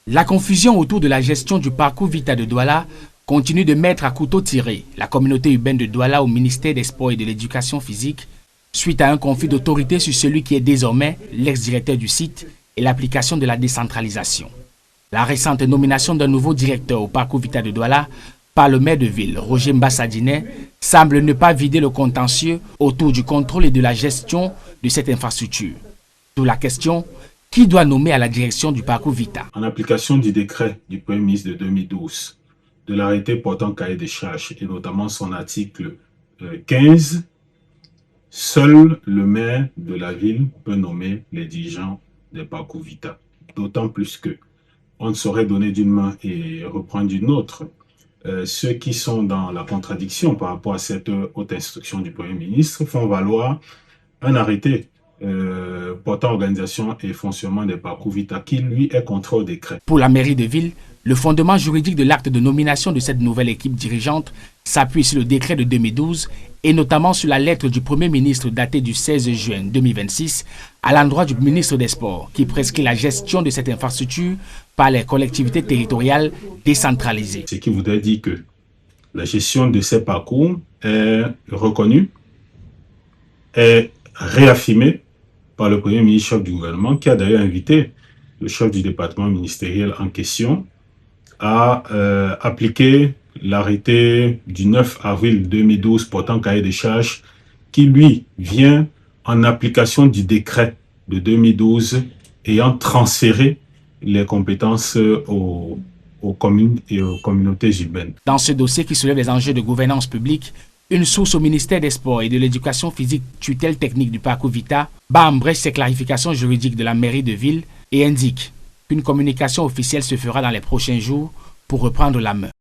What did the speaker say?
La confusion autour de la gestion du parcours Vita de Douala continue de mettre à couteau tiré la communauté urbaine de Douala au ministère des Sports et de l'Éducation physique suite à un conflit d'autorité sur celui qui est désormais l'ex-directeur du site et l'application de la décentralisation. La récente nomination d'un nouveau directeur au parcours Vita de Douala par le maire de ville, Roger Mbassadine, semble ne pas vider le contentieux autour du contrôle et de la gestion de cette infrastructure. D'où la question: qui doit nommer à la direction du parcours Vita? En application du décret du Premier ministre de 2012, de l'arrêté portant cahier des charges et notamment son article 15, seul le maire de la ville peut nommer les dirigeants des parcours Vita. D'autant plus que on ne saurait donner d'une main et reprendre d'une autre. Ceux qui sont dans la contradiction par rapport à cette haute instruction du Premier ministre font valoir un arrêté portant organisation et fonctionnement des parcours Vita qui, lui, est contraire au décret. Pour la mairie de ville, le fondement juridique de l'acte de nomination de cette nouvelle équipe dirigeante s'appuie sur le décret de 2012 et notamment sur la lettre du Premier ministre datée du 16 juin 2026 à l'endroit du ministre des Sports qui prescrit la gestion de cette infrastructure par les collectivités territoriales décentralisées. Ce qui voudrait dire que la gestion de ces parcours est reconnue, est réaffirmée par le Premier ministre chef du gouvernement qui a d'ailleurs invité le chef du département ministériel en question à appliquer l'arrêté du 9 avril 2012 portant cahier des charges qui, lui, vient en application du décret de 2012 ayant transféré les compétences aux communes et aux communautés urbaines. Dans ce dossier qui soulève les enjeux de gouvernance publique, une source au ministère des Sports et de l'Éducation physique, tutelle technique du parcours Vita, bat en brèche ces clarifications juridiques de la mairie de ville et indique qu'une communication officielle se fera dans les prochains jours pour reprendre la main.